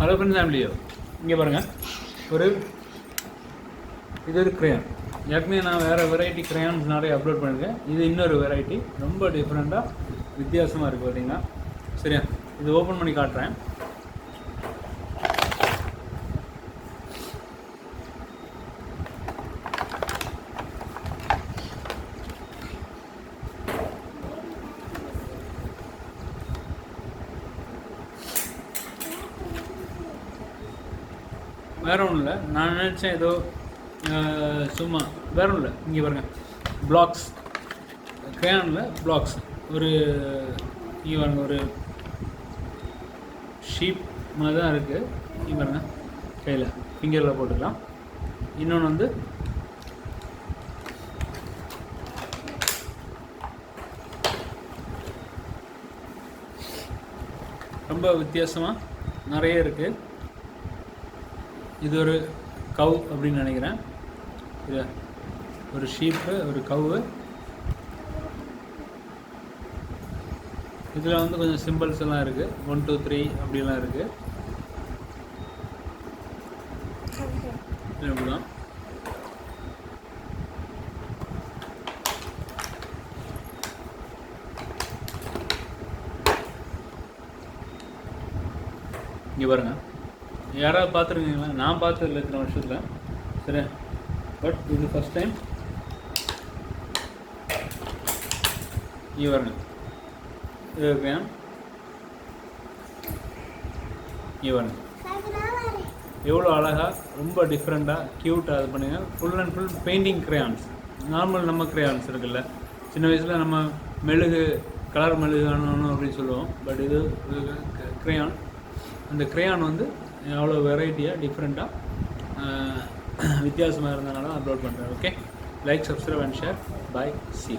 Hello friends, ஃபேமிலியோ இங்கே பாருங்கள். இது ஒரு க்ரையான். ஏற்கனவே நான் வேறு வெரைட்டி க்ரையான்ஸ் நிறைய அப்லோட் பண்ணியிருக்கேன். இது இன்னொரு வெரைட்டி, ரொம்ப டிஃப்ரெண்ட்டாக வித்தியாசமாக இருக்குது பார்த்தீங்கன்னா. சரியா, இது ஓப்பன் பண்ணி காட்டுறேன். வேறு ஒன்றும் இல்லை, நான் நினச்சேன் ஏதோ சும்மா வேறு ஒன்றும் இல்லை. இங்கே பாருங்கள், பிளாக்ஸ் க்ரையானில் பிளாக்ஸ் ஒரு இங்கே பாருங்கள், ஒரு ஷீப் மாதிரி தான் இருக்குது. இங்கே பாருங்கள், கையில் ஃபிங்கரில் போட்டுக்கலாம். இன்னொன்று வந்து ரொம்ப வித்தியாசமாக நிறைய இருக்குது. இது ஒரு கவ் அப்படின்னு நினைக்கிறேன். இது ஒரு ஷீப்பு, ஒரு கவு. இதில் வந்து கொஞ்சம் சிம்பிள்ஸ் எல்லாம் இருக்குது, 1 2 3 அப்படிலாம் இருக்குது. இப்படிதான் இங்கே பாருங்கள். யாராவது பார்த்துருக்கீங்களா? நான் பார்த்ததில்லை இத்தனை வருஷத்தில். சரி, பட் இது ஃபஸ்ட் டைம். இங்கே பாருங்க, இது க்ரையான். இங்கே பாருங்க, எவ்வளோ அழகாக, ரொம்ப டிஃப்ரெண்ட்டாக, க்யூட்டாக இது பண்ணுங்க. Full and full painting crayons. Normal நம்ம க்ரையான்ஸ் இருக்குல்ல, சின்ன வயசில் நம்ம மெழுகு, கலர் மெழுகு வேணும் அப்படின்னு சொல்லுவோம். பட் இது க்ரையான். அந்த க்ரையான் வந்து அவ்வளோ வெரைட்டியாக டிஃப்ரெண்ட்டாக வித்தியாசமாக இருந்தனால அப்லோட் பண்ணுறேன். Okay, like, subscribe and share. Bye, C.